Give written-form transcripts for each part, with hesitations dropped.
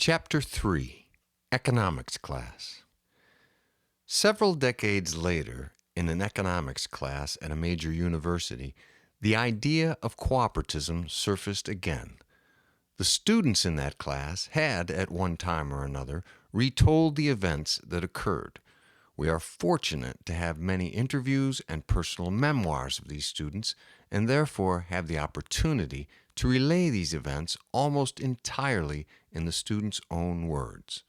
Chapter 3, Economics Class. Several decades later, in an economics class at a major university, the idea of cooperatism surfaced again. The students in that class had, at one time or another, retold the events that occurred. We are fortunate to have many interviews and personal memoirs of these students, and therefore have the opportunity to relay these events almost entirely in the students' own words.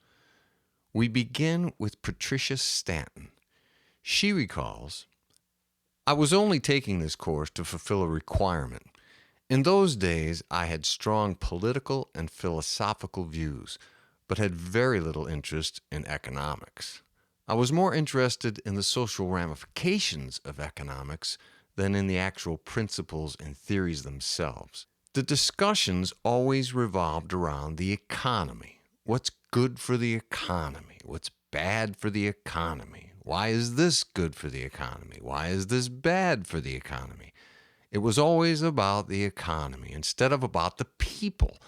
We begin with Patricia Stanton. She recalls, "I was only taking this course to fulfill a requirement. In those days, I had strong political and philosophical views, but had very little interest in economics. I was more interested in the social ramifications of economics than in the actual principles and theories themselves. The discussions always revolved around the economy. What's good for the economy? What's bad for the economy? Why is this good for the economy? Why is this bad for the economy? It was always about the economy instead of about the people.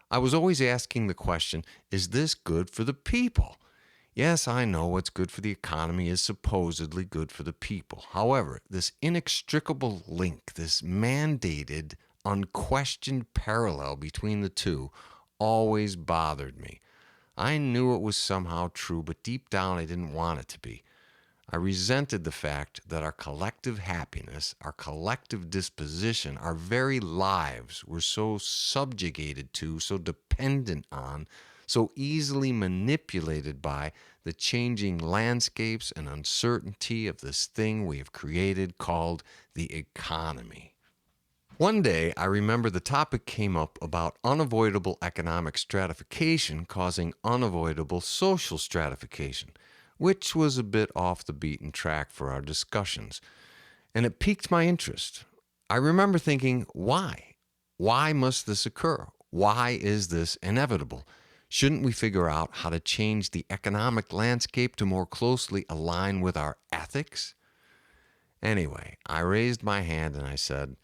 I was always asking the question, is this good for the people? Yes, I know what's good for the economy is supposedly good for the people. However, this inextricable link, this mandated, unquestioned parallel between the two always bothered me. I knew it was somehow true, but deep down I didn't want it to be. I resented the fact that our collective happiness, our collective disposition, our very lives were so subjugated to, so dependent on, so easily manipulated by the changing landscapes and uncertainty of this thing we have created called the economy." One day, I remember the topic came up about unavoidable economic stratification causing unavoidable social stratification, which was a bit off the beaten track for our discussions, and it piqued my interest. I remember thinking, why? Why must this occur? Why is this inevitable? Shouldn't we figure out how to change the economic landscape to more closely align with our ethics? Anyway, I raised my hand and I said,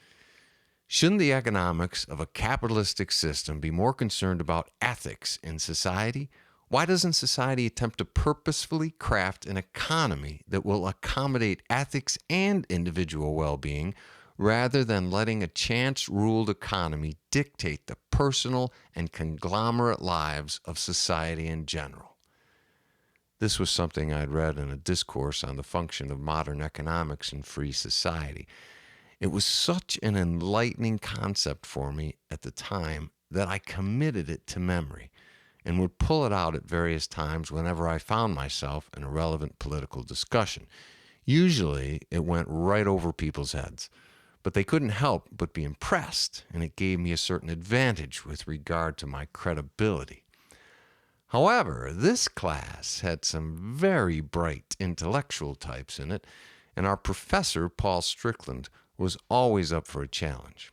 shouldn't the economics of a capitalistic system be more concerned about ethics in society? Why doesn't society attempt to purposefully craft an economy that will accommodate ethics and individual well-being rather than letting a chance-ruled economy dictate the personal and conglomerate lives of society in general? This was something I'd read in a discourse on the function of modern economics in free society. It was such an enlightening concept for me at the time that I committed it to memory and would pull it out at various times whenever I found myself in a relevant political discussion. Usually, it went right over people's heads, but they couldn't help but be impressed, and it gave me a certain advantage with regard to my credibility. However, this class had some very bright intellectual types in it, and our professor, Paul Strickland, was always up for a challenge.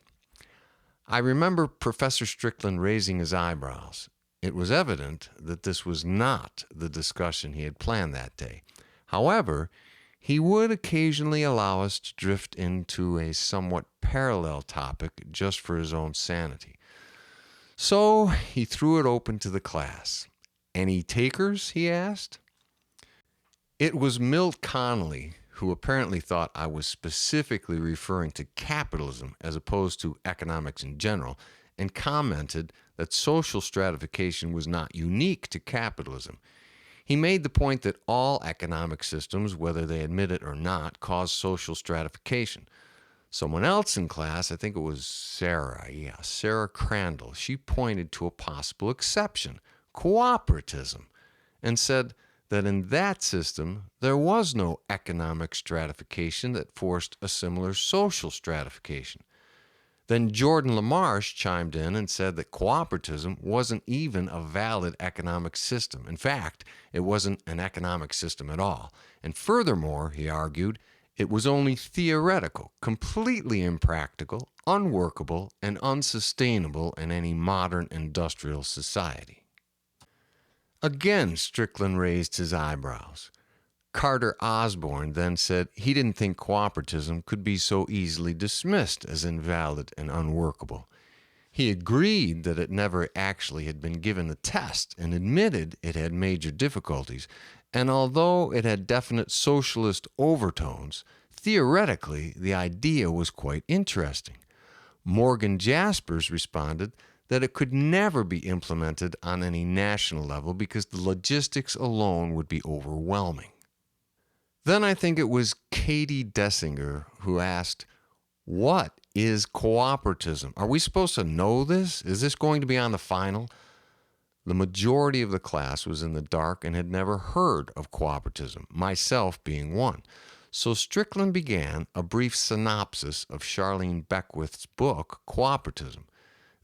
I remember Professor Strickland raising his eyebrows. It was evident that this was not the discussion he had planned that day. However, he would occasionally allow us to drift into a somewhat parallel topic just for his own sanity. So he threw it open to the class. "Any takers?" he asked. It was Milt Connolly, who apparently thought I was specifically referring to capitalism as opposed to economics in general, and commented that social stratification was not unique to capitalism. He made the point that all economic systems, whether they admit it or not, cause social stratification. Someone else in class, I think it was Sarah Crandall, she pointed to a possible exception, cooperatism, and said that in that system there was no economic stratification that forced a similar social stratification. Then Jordan LaMarche chimed in and said that cooperatism wasn't even a valid economic system. In fact, it wasn't an economic system at all. And furthermore, he argued, it was only theoretical, completely impractical, unworkable, and unsustainable in any modern industrial society. Again, Strickland raised his eyebrows. Carter Osborne then said he didn't think cooperatism could be so easily dismissed as invalid and unworkable. He agreed that it never actually had been given the test and admitted it had major difficulties. And although it had definite socialist overtones, theoretically the idea was quite interesting. Morgan Jaspers responded that it could never be implemented on any national level because the logistics alone would be overwhelming. Then I think it was Katie Dessinger who asked, "What is cooperatism? Are we supposed to know this? Is this going to be on the final?" The majority of the class was in the dark and had never heard of cooperatism, myself being one. So Strickland began a brief synopsis of Charlene Beckwith's book, Cooperatism.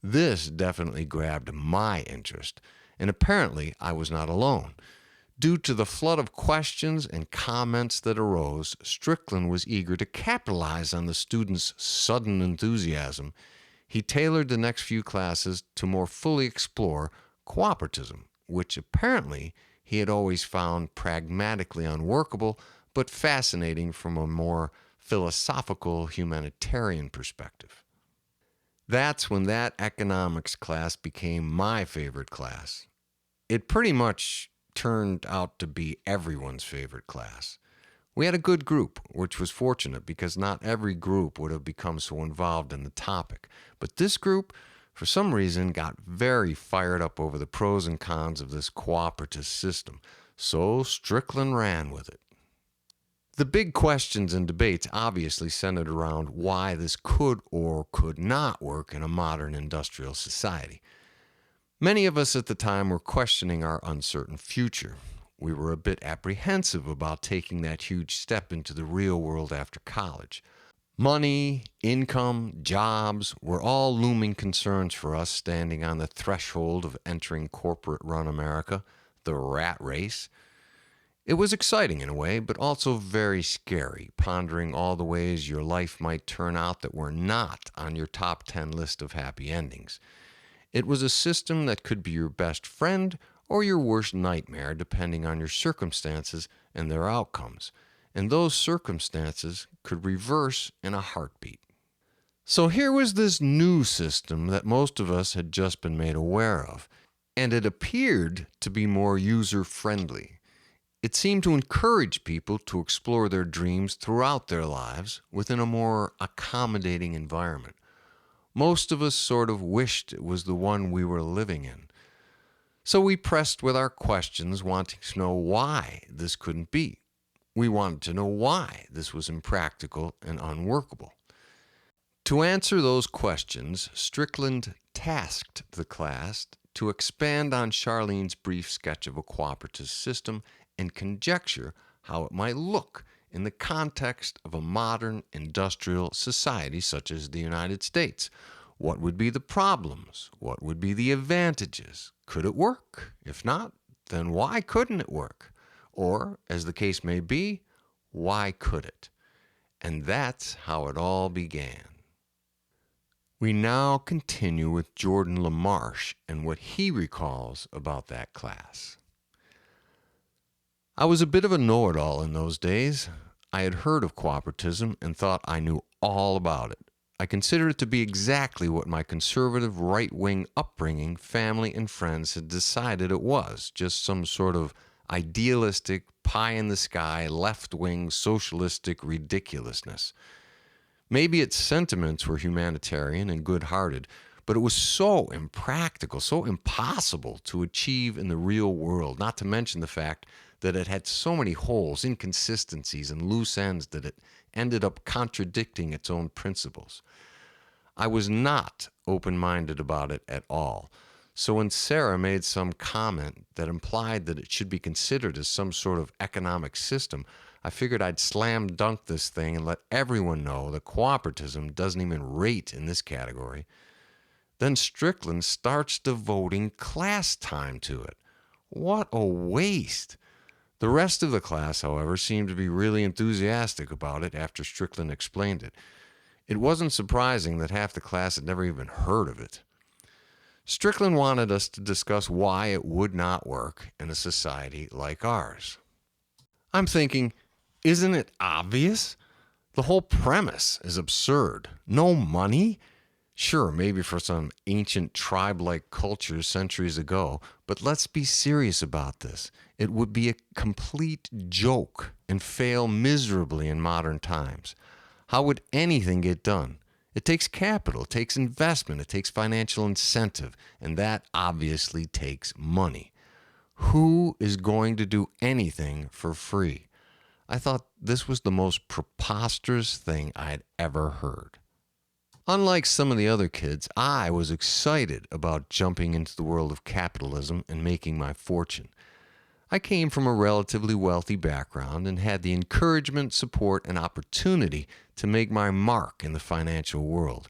This definitely grabbed my interest, and apparently I was not alone. Due to the flood of questions and comments that arose, Strickland was eager to capitalize on the students' sudden enthusiasm. He tailored the next few classes to more fully explore cooperatism, which apparently he had always found pragmatically unworkable, but fascinating from a more philosophical humanitarian perspective. That's when that economics class became my favorite class. It pretty much turned out to be everyone's favorite class. We had a good group, which was fortunate because not every group would have become so involved in the topic. But this group, for some reason, got very fired up over the pros and cons of this cooperative system. So Strickland ran with it. The big questions and debates obviously centered around why this could or could not work in a modern industrial society. Many of us at the time were questioning our uncertain future. We were a bit apprehensive about taking that huge step into the real world after college. Money, income, jobs were all looming concerns for us standing on the threshold of entering corporate-run America, the rat race. It was exciting in a way, but also very scary, pondering all the ways your life might turn out that were not on your top 10 list of happy endings. It was a system that could be your best friend or your worst nightmare, depending on your circumstances and their outcomes. And those circumstances could reverse in a heartbeat. So here was this new system that most of us had just been made aware of, and it appeared to be more user-friendly. It seemed to encourage people to explore their dreams throughout their lives within a more accommodating environment. Most of us sort of wished it was the one we were living in. So we pressed with our questions, wanting to know why this couldn't be. We wanted to know why this was impractical and unworkable. To answer those questions, Strickland tasked the class to expand on Charlene's brief sketch of a cooperative system and conjecture how it might look in the context of a modern industrial society such as the United States. What would be the problems? What would be the advantages? Could it work? If not, then why couldn't it work? Or, as the case may be, why could it? And that's how it all began. We now continue with Jordan LaMarche and what he recalls about that class. I was a bit of a know-it-all in those days. I had heard of cooperatism and thought I knew all about it. I considered it to be exactly what my conservative right-wing upbringing, family, and friends had decided it was, just some sort of idealistic, pie-in-the-sky, left-wing, socialistic ridiculousness. Maybe its sentiments were humanitarian and good-hearted, but it was so impractical, so impossible to achieve in the real world, not to mention the fact that it had so many holes, inconsistencies, and loose ends that it ended up contradicting its own principles. I was not open-minded about it at all. So when Sarah made some comment that implied that it should be considered as some sort of economic system, I figured I'd slam dunk this thing and let everyone know that cooperatism doesn't even rate in this category. Then Strickland starts devoting class time to it. What a waste! The rest of the class, however, seemed to be really enthusiastic about it after Strickland explained it. It wasn't surprising that half the class had never even heard of it. Strickland wanted us to discuss why it would not work in a society like ours. I'm thinking, isn't it obvious? The whole premise is absurd. No money? Sure, maybe for some ancient tribe like cultures centuries ago, but let's be serious about this. It would be a complete joke and fail miserably in modern times. How would anything get done? It takes capital, it takes investment, it takes financial incentive, and that obviously takes money. Who is going to do anything for free? I thought this was the most preposterous thing I'd ever heard. Unlike some of the other kids, I was excited about jumping into the world of capitalism and making my fortune. I came from a relatively wealthy background and had the encouragement, support, and opportunity to make my mark in the financial world.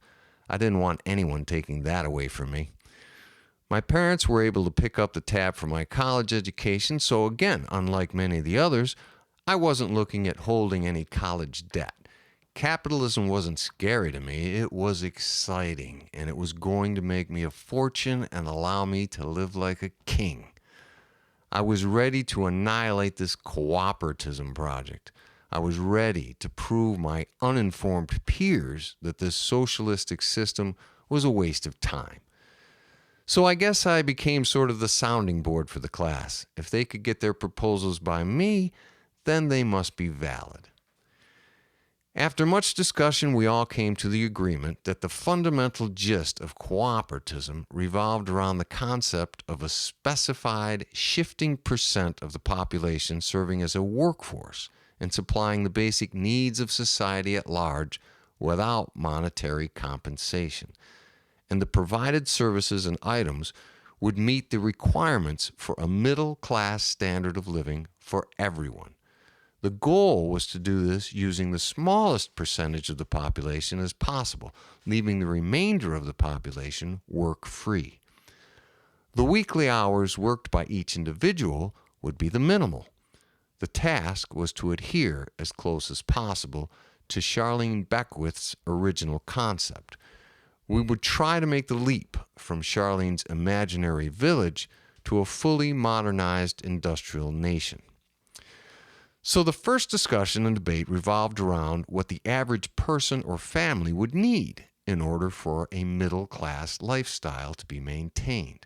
I didn't want anyone taking that away from me. My parents were able to pick up the tab for my college education, so again, unlike many of the others, I wasn't looking at holding any college debt. Capitalism wasn't scary to me, it was exciting, and it was going to make me a fortune and allow me to live like a king. I was ready to annihilate this cooperatism project. I was ready to prove my uninformed peers that this socialistic system was a waste of time. So I guess I became sort of the sounding board for the class. If they could get their proposals by me, then they must be valid. After much discussion, we all came to the agreement that the fundamental gist of cooperatism revolved around the concept of a specified shifting percent of the population serving as a workforce and supplying the basic needs of society at large without monetary compensation. And the provided services and items would meet the requirements for a middle class standard of living for everyone. The goal was to do this using the smallest percentage of the population as possible, leaving the remainder of the population work-free. The weekly hours worked by each individual would be the minimal. The task was to adhere as close as possible to Charlene Beckwith's original concept. We would try to make the leap from Charlene's imaginary village to a fully modernized industrial nation. So the first discussion and debate revolved around what the average person or family would need in order for a middle-class lifestyle to be maintained.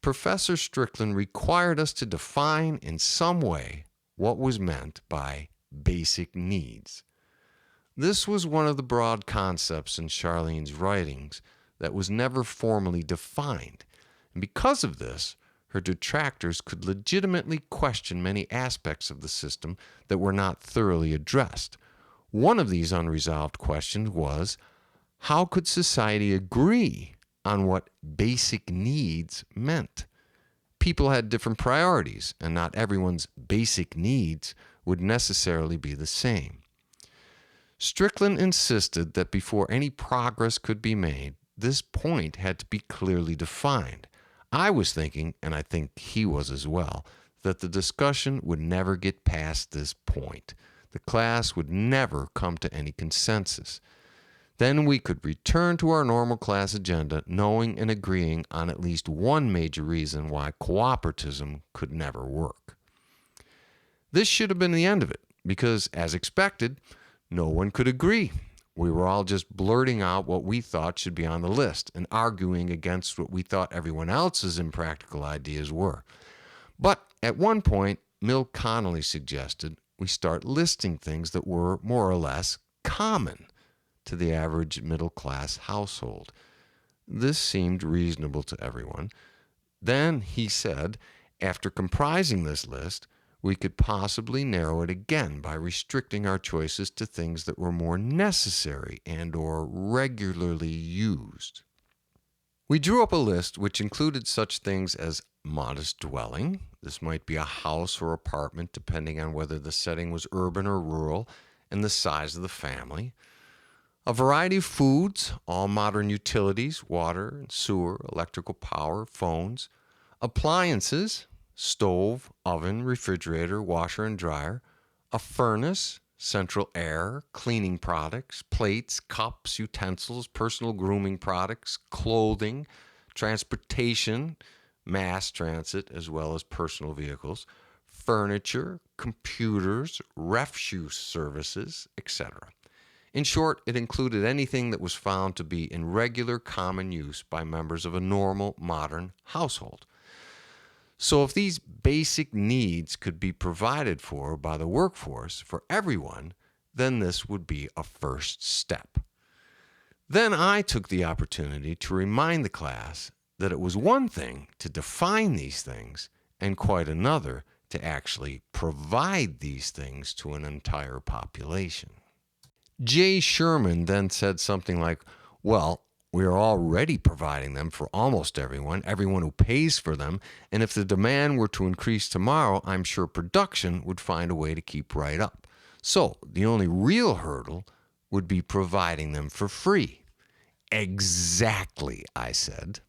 Professor Strickland required us to define in some way what was meant by basic needs. This was one of the broad concepts in Charlene's writings that was never formally defined, and because of this, her detractors could legitimately question many aspects of the system that were not thoroughly addressed. One of these unresolved questions was, how could society agree on what basic needs meant? People had different priorities, and not everyone's basic needs would necessarily be the same. Strickland insisted that before any progress could be made, this point had to be clearly defined. I was thinking, and I think he was as well, that the discussion would never get past this point. The class would never come to any consensus. Then we could return to our normal class agenda, knowing and agreeing on at least one major reason why cooperatism could never work. This should have been the end of it, because, as expected, no one could agree. We were all just blurting out what we thought should be on the list and arguing against what we thought everyone else's impractical ideas were. But at one point, Mill Connolly suggested we start listing things that were more or less common to the average middle-class household. This seemed reasonable to everyone. Then he said, after comprising this list, we could possibly narrow it again by restricting our choices to things that were more necessary and or regularly used. We drew up a list which included such things as modest dwelling. This might be a house or apartment depending on whether the setting was urban or rural and the size of the family. A variety of foods, all modern utilities, water and sewer, electrical power, phones, appliances, stove, oven, refrigerator, washer and dryer, a furnace, central air, cleaning products, plates, cups, utensils, personal grooming products, clothing, transportation, mass transit, as well as personal vehicles, furniture, computers, refuse services, etc. In short, it included anything that was found to be in regular common use by members of a normal modern household. So if these basic needs could be provided for by the workforce for everyone, then this would be a first step. Then I took the opportunity to remind the class that it was one thing to define these things and quite another to actually provide these things to an entire population. Jay Sherman then said something like, well, we are already providing them for almost everyone who pays for them, and if the demand were to increase tomorrow, I'm sure production would find a way to keep right up. So the only real hurdle would be providing them for free. Exactly, I said.